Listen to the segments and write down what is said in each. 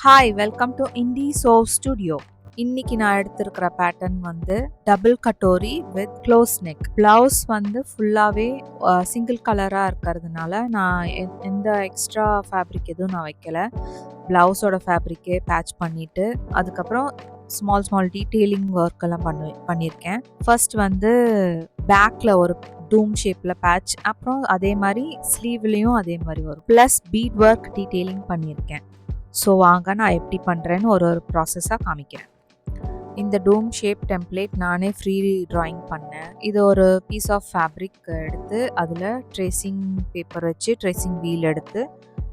Hi welcome to இண்டி சோவ் studio. இன்னைக்கு நான் எடுத்திருக்கிற பேட்டர்ன் வந்து double katori with close neck. Blouse வந்து ஃபுல்லாகவே சிங்கிள் கலராக இருக்கிறதுனால நான் எந்த எக்ஸ்ட்ரா ஃபேப்ரிக் எதுவும் நான் வைக்கல. பிளவுஸோட ஃபேப்ரிக்கே பேட்ச் பண்ணிவிட்டு அதுக்கப்புறம் ஸ்மால் டீட்டெயிலிங் ஒர்க் எல்லாம் பண்ணியிருக்கேன். ஃபர்ஸ்ட் வந்து பேக்கில் ஒரு டூம் ஷேப்பில் பேட்ச், அப்புறம் அதே மாதிரி ஸ்லீவ்லேயும் அதே மாதிரி வரும். ப்ளஸ் பீட் ஒர்க் டீட்டெயிலிங் பண்ணியிருக்கேன். ஸோ வாங்க நான் எப்படி பண்ணுறேன்னு ஒரு ப்ராசஸாக காமிக்கிறேன். இந்த டோம் ஷேப் டெம்ப்ளேட் நானே ஃப்ரீ ட்ராயிங் பண்ணேன். இது ஒரு பீஸ் ஆஃப் ஃபேப்ரிக் எடுத்து அதில் ட்ரேசிங் பேப்பர் வச்சு ட்ரேசிங் வீல் எடுத்து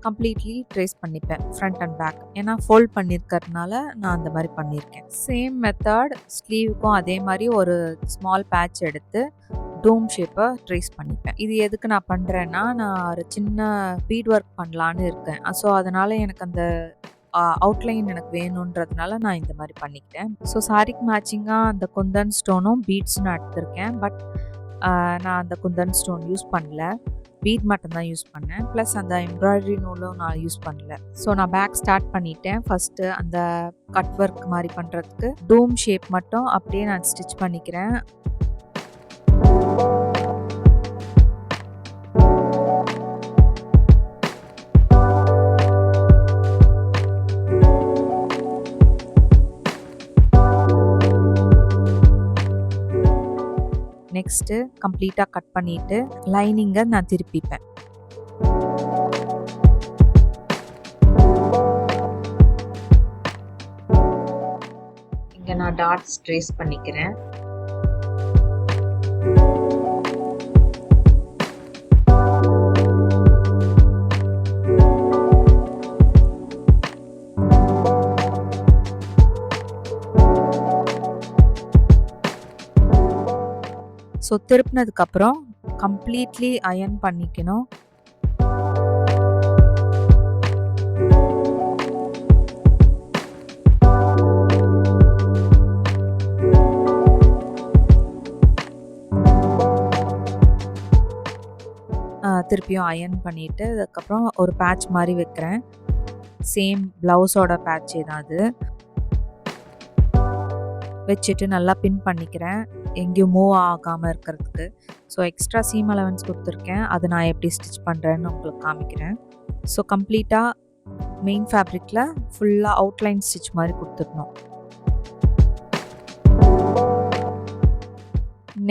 கம்ப்ளீட்லி ட்ரேஸ் பண்ணிப்பேன் ஃப்ரண்ட் அண்ட் பேக். ஏன்னா ஃபோல்ட் பண்ணியிருக்கிறதுனால நான் அந்த மாதிரி பண்ணியிருக்கேன். சேம் மெத்தட் ஸ்லீவுக்கும் அதே மாதிரி ஒரு ஸ்மால் பேட்ச் எடுத்து டோம் ஷேப்பை ட்ரேஸ் பண்ணிப்பேன். இது எதுக்கு நான் பண்ணுறேன்னா, நான் ஒரு சின்ன பீட் ஒர்க் பண்ணலான்னு இருக்கேன். ஸோ அதனால் எனக்கு அந்த அவுட்லைன் எனக்கு வேணுன்றதுனால நான் இந்த மாதிரி பண்ணிக்கிட்டேன். ஸோ சாரிக்கு மேட்சிங்காக அந்த குந்தன் ஸ்டோனும் பீட்ஸும் நான் எடுத்திருக்கேன். பட் நான் அந்த குந்தன் ஸ்டோன் யூஸ் பண்ணல, பீட் மட்டும்தான் யூஸ் பண்ணேன். ப்ளஸ் அந்த எம்ப்ராய்டரி நூலும் நான் யூஸ் பண்ணல. ஸோ நான் பேக் ஸ்டார்ட் பண்ணிட்டேன். ஃபஸ்ட்டு அந்த கட் ஒர்க் மாதிரி பண்ணுறதுக்கு டோம் ஷேப் மட்டும் அப்படியே நான் ஸ்டிச் பண்ணிக்கிறேன். நெக்ஸ்ட்டு கம்ப்ளீட்டாக கட் பண்ணிவிட்டு லைனிங்கை நான் திருப்பிப்பேன். இங்கே நான் டாட்ஸ் ட்ரேஸ் பண்ணிக்கிறேன். ஸோ திருப்பினதுக்கப்புறம் கம்ப்ளீட்லி அயர்ன் பண்ணிக்கணும். திருப்பியும் அயர்ன் பண்ணிவிட்டு அதுக்கப்புறம் ஒரு பேட்ச் மாதிரி வைக்கிறேன். சேம் ப்ளவுஸோட பேட்சே தான் அது. வச்சுட்டு நல்லா பின் பண்ணிக்கிறேன், எங்கேயும் மூவ் ஆகாமல் இருக்கிறதுக்கு. ஸோ எக்ஸ்ட்ரா சீம் அலவன்ஸ் கொடுத்துருக்கேன், அது நான் எப்படி ஸ்டிச் பண்ணுறேன்னு உங்களுக்கு காமிக்கிறேன். ஸோ கம்ப்ளீட்டாக மெயின் ஃபேப்ரிக்கில் ஃபுல்லாக அவுட்லைன் ஸ்டிச் மாதிரி கொடுத்துடணும்.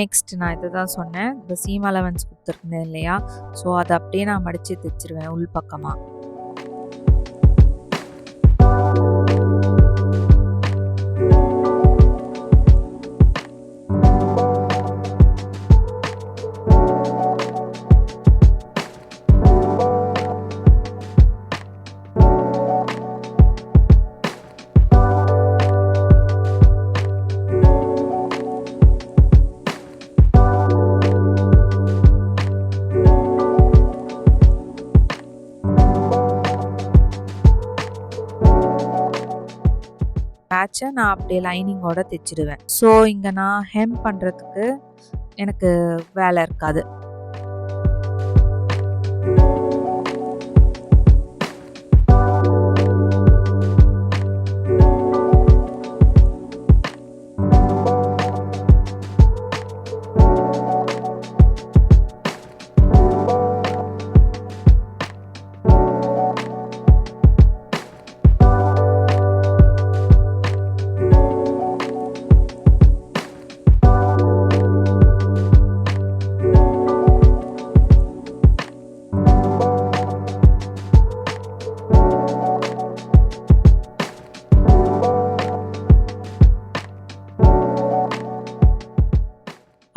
நெக்ஸ்ட் நான் இதை தான் சொன்னேன், இந்த சீம் அலவன்ஸ் கொடுத்துருந்தேன் இல்லையா, ஸோ அதை அப்படியே நான் மடித்து தைச்சிருவேன் உள் பக்கமாக. பேட்சை நான் அப்படியே லைனிங்கோட தைச்சிடுவேன். ஸோ இங்கே நான் ஹெம் பண்ணுறதுக்கு எனக்கு வேலை இருக்காது.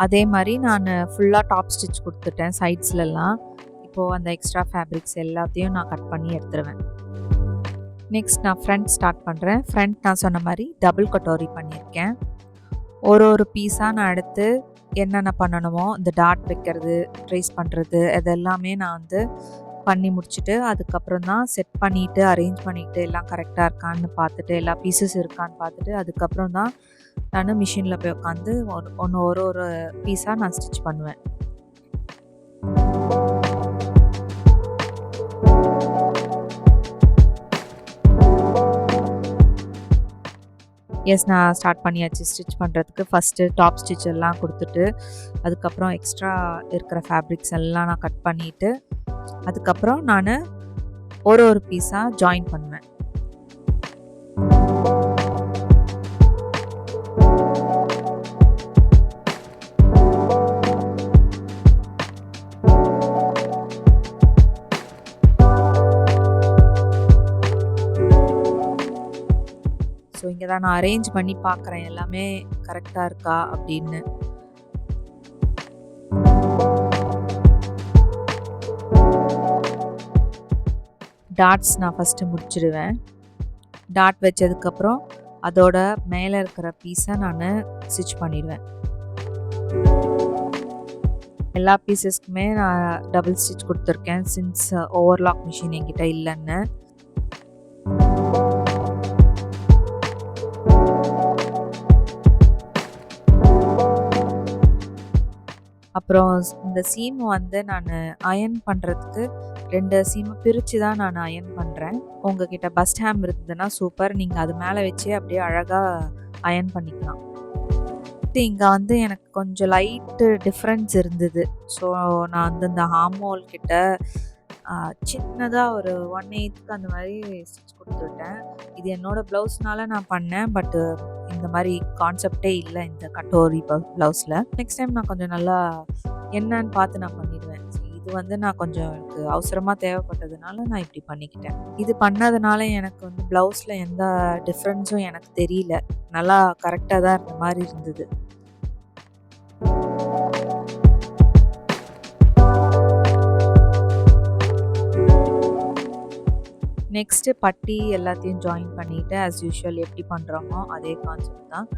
அதே மாதிரி நான் ஃபுல்லாக டாப் ஸ்டிச் கொடுத்துட்டேன் சைட்ஸ்லலாம். இப்போது அந்த எக்ஸ்ட்ரா ஃபேப்ரிக்ஸ் எல்லாத்தையும் நான் கட் பண்ணி எடுத்துருவேன். நெக்ஸ்ட் நான் ஃப்ரண்ட் ஸ்டார்ட் பண்ணுறேன். ஃப்ரண்ட் நான் சொன்ன மாதிரி டபுள் கட்டோரி பண்ணியிருக்கேன். ஒரு பீஸாக நான் எடுத்து என்னென்ன பண்ணணுமோ, இந்த டாட் வைக்கிறது, ட்ரேஸ் பண்ணுறது, இதெல்லாமே நான் வந்து பண்ணி முடிச்சுட்டு அதுக்கப்புறம் தான் செட் பண்ணிவிட்டு அரேஞ்ச் பண்ணிவிட்டு எல்லாம் கரெக்டாக இருக்கான்னு பார்த்துட்டு, எல்லா பீசஸ் இருக்கான்னு பார்த்துட்டு அதுக்கப்புறம் தான் நான் மிஷினில் போய் உட்காந்து ஒரு பீஸாக நான் ஸ்டிச் பண்ணுவேன். எஸ், நான் ஸ்டார்ட் பண்ணியாச்சு ஸ்டிச் பண்ணுறதுக்கு. ஃபஸ்ட்டு டாப் ஸ்டிச் எல்லாம் கொடுத்துட்டு, அதுக்கப்புறம் எக்ஸ்ட்ரா இருக்கிற ஃபேப்ரிக்ஸ் எல்லாம் நான் கட் பண்ணிவிட்டு, அதுக்கப்புறம் நான் ஒரு பீஸாக ஜாயின் பண்ணுவேன். ஸோ இங்கே தான் நான் அரேஞ்ச் பண்ணி பார்க்குறேன் எல்லாமே கரெக்டாக இருக்கா அப்படின்னு. டாட்ஸ் நான் ஃபஸ்ட்டு முடிச்சிடுவேன். டாட் வச்சதுக்கப்புறம் அதோட மேலே இருக்கிற பீஸை நான் ஸ்டிச் பண்ணிடுவேன். எல்லா பீசஸ்க்குமே நான் டபுள் ஸ்டிச் கொடுத்துருக்கேன், சின்ஸ் ஓவர்லாக் மிஷின் என்கிட்ட இல்லைன்னு. அப்புறம் இந்த சீம் வந்து நான் அயர்ன் பண்ணுறதுக்கு 2 சீமை பிரித்து தான் நான் அயர்ன் பண்ணுறேன். உங்ககிட்ட பஸ்ட் ஹேம் இருந்ததுன்னா சூப்பர், நீங்கள் அது மேலே வச்சே அப்படியே அழகாக அயர்ன் பண்ணிக்கலாம். இங்கே வந்து எனக்கு கொஞ்சம் லைட்டு டிஃப்ரென்ஸ் இருந்தது. ஸோ நான் வந்து இந்த ஹார்மோல் கிட்ட சின்னதாக ஒரு 1/8 அந்த மாதிரி ஸ்டிச் கொடுத்துட்டேன். இது என்னோடய ப்ளவுஸ்னால நான் பண்ணேன், பட்டு இந்த மாதிரி கான்செப்டே இல்லை இந்த கட்டோரி ப்ளவுஸில். நெக்ஸ்ட் டைம் நான் கொஞ்சம் நல்லா என்னன்னு பார்த்து நான் பண்ணிடுவேன். இது வந்து நான் கொஞ்சம் எனக்கு அவசரமாக தேவைப்பட்டதுனால நான் இப்படி பண்ணிக்கிட்டேன். இது பண்ணதுனால எனக்கு வந்து ப்ளவுஸில் எந்த டிஃப்ரென்ஸும் எனக்கு தெரியல, நல்லா கரெக்டாக தான் இருந்த மாதிரி இருந்தது. நெக்ஸ்ட்டு பட்டி எல்லாத்தையும் ஜாயின் பண்ணிவிட்டு ஆஸ் யூஷுவல் எப்படி பண்ணுறோமோ அதே கான்செப்ட் தான்.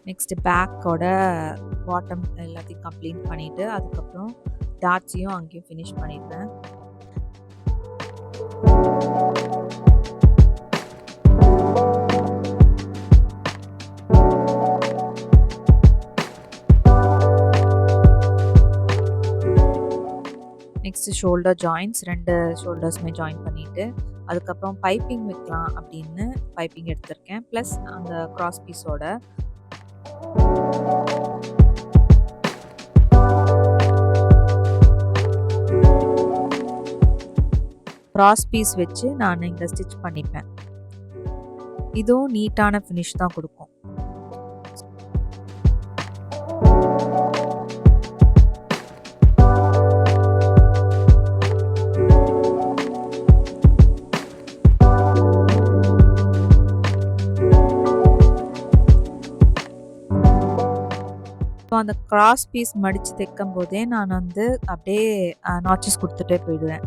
நெக்ஸ்ட்டு பேக்கோட பாட்டம் எல்லாத்தையும் கம்ப்ளீட் பண்ணிவிட்டு அதுக்கப்புறம் டாட்ஸையும் அங்கேயும் ஃபினிஷ் பண்ணிடுவேன். நெக்ஸ்ட்டு ஷோல்டர் ஜாயின்ஸ் 2 ஷோல்டர்ஸுமே ஜாயின் பண்ணிவிட்டு அதுக்கப்புறம் பைப்பிங் வைக்கலாம் அப்படின்னு பைப்பிங் எடுத்திருக்கேன், ப்ளஸ் அந்த க்ராஸ் பீஸோட. க்ராஸ் பீஸ் வச்சு நான் இங்கே ஸ்டிச் பண்ணிப்பேன். இதுவும் நீட்டான ஃபினிஷ் தான் கொடுக்கும். அந்த கிராஸ் பீஸ் மடித்து தைக்கும் போதே நான் வந்து அப்படியே நாச்சஸ் கொடுத்துட்டே போயிடுவேன்.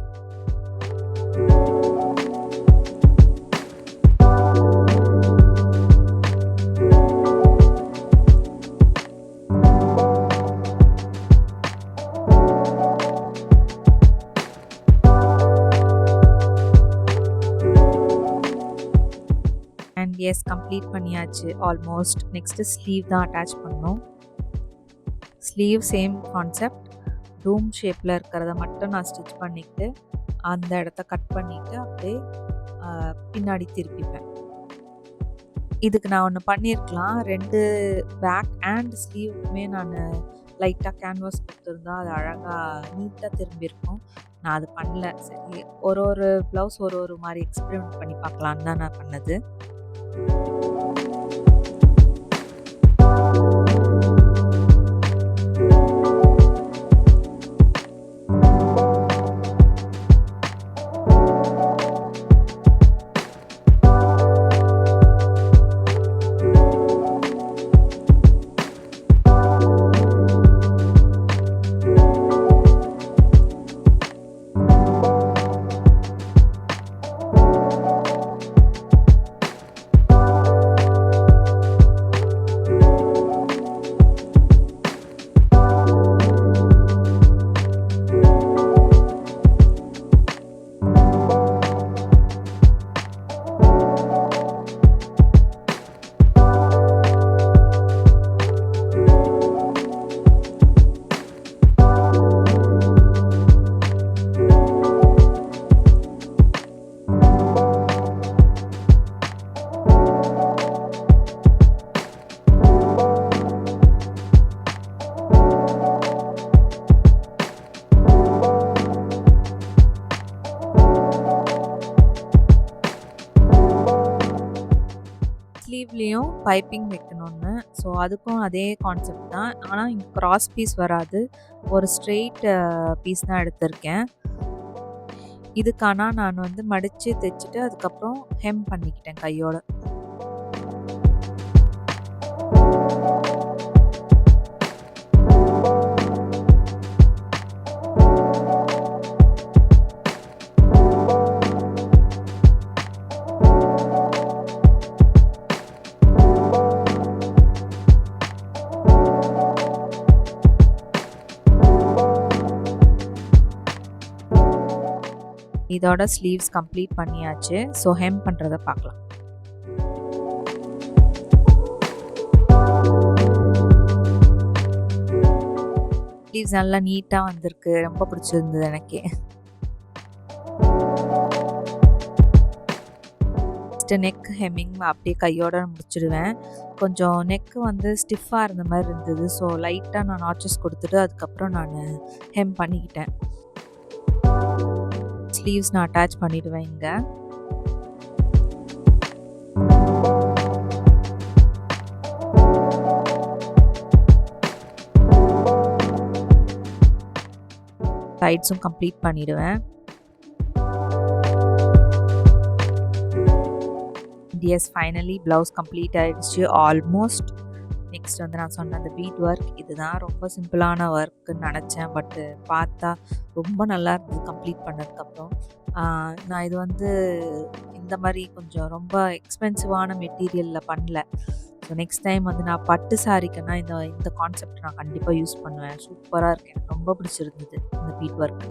அண்ட் எஸ், கம்ப்ளீட் பண்ணியாச்சு ஆல்மோஸ்ட். நெக்ஸ்ட்டு ஸ்லீவ் தான் அட்டாச் பண்ணோம். ஸ்லீவ் சேம் கான்செப்ட், ரூம் ஷேப்பில் இருக்கிறத மட்டும் நான் ஸ்டிச் பண்ணிவிட்டு அந்த இடத்த கட் பண்ணிவிட்டு அப்படியே பின்னாடி திருப்பிப்பேன். இதுக்கு நான் ஒன்று பண்ணியிருக்கலாம், 2 பேக் அண்ட் ஸ்லீவுக்குமே நான் லைட்டாக கேன்வாஸ் கொடுத்துருந்தா அது அழகாக நீட்டாக திரும்பியிருக்கும். நான் அது பண்ணல. சரி, ஒரு ப்ளவுஸ் ஒரு மாதிரி எக்ஸ்பெரிமெண்ட் பண்ணி பார்க்கலான்னு தான் நான் பண்ணது. ஸ்லீவ்லேயும் பைப்பிங் வைக்கணும்னு. ஸோ அதுக்கும் அதே கான்செப்ட் தான். ஆனால் இங்கே கிராஸ் பீஸ் வராது, ஒரு ஸ்ட்ரெயிட் பீஸ் தான் எடுத்திருக்கேன். இதுக்கான நான் வந்து மடித்து தைச்சிட்டு அதுக்கப்புறம் ஹெம் பண்ணிக்கிட்டேன் கையோட. இதோட ஸ்லீவ்ஸ் கம்ப்ளீட் பண்ணியாச்சு. ஸோ ஹெம் பண்ணுறதை பார்க்கலாம். ஸ்லீவ்ஸ் நல்லா நீட்டாக வந்திருக்கு, ரொம்ப பிடிச்சிருந்தது எனக்கே. நெக் ஹெம்மிங் அப்படியே கையோட முடிச்சிடுவேன். கொஞ்சம் நெக்கு வந்து ஸ்டிஃபாக இருந்த மாதிரி இருந்தது. ஸோ லைட்டாக நான் நாச்சஸ் கொடுத்துட்டு அதுக்கப்புறம் நான் ஹெம் பண்ணிக்கிட்டேன். ஸ்லீவ்ஸ் நான் அட்டாச் பண்ணிடுவேன் இங்கே. சைட்ஸும் கம்ப்ளீட் பண்ணிடுவேன். எஸ், ஃபைனலி ப்ளவுஸ் கம்ப்ளீட் ஆகிடுச்சு ஆல்மோஸ்ட். நெக்ஸ்ட் வந்து நான் சொன்ன அந்த பீட் ஒர்க், இதுதான் ரொம்ப சிம்பிளான ஒர்க்குன்னு நினச்சேன். பட்டு பார்த்தா ரொம்ப நல்லா இருந்தது கம்ப்ளீட் பண்ணதுக்கப்புறம். நான் இது வந்து இந்த மாதிரி கொஞ்சம் ரொம்ப எக்ஸ்பென்சிவான மெட்டீரியலில் பண்ணல. ஸோ நெக்ஸ்ட் டைம் வந்து நான் பட்டு சாரிக்குன்னா இந்த கான்செப்ட் நான் கண்டிப்பாக யூஸ் பண்ணுவேன். சூப்பராக இருக்கு, எனக்கு ரொம்ப பிடிச்சிருந்தது இந்த பீட் ஒர்க்.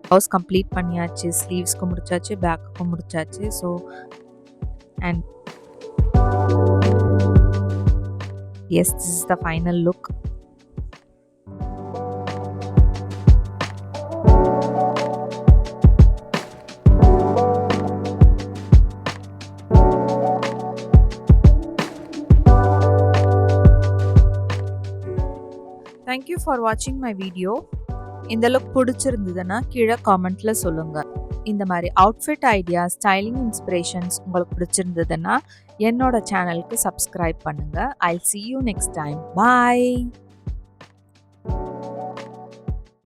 ப்ளவுஸ் கம்ப்ளீட் பண்ணியாச்சு, ஸ்லீவ்ஸ்க்கு முடிச்சாச்சு, பேக்குக்கும் முடிச்சாச்சு. So and yes, this is the final look. Thank you for watching my video. இந்த லுக் பிடிச்சிருந்ததுன்னா கீழே காமெண்ட்ல சொல்லுங்க. இந்த மாதிரி அவுட்ஃபிட் ஐடியா, ஸ்டைலிங் இன்ஸ்பிரேஷன்ஸ் உங்களுக்கு பிடிச்சிருந்ததுன்னா என்னோட சேனலுக்கு சப்ஸ்கிரைப் பண்ணுங்க. I'll see you next time. Bye.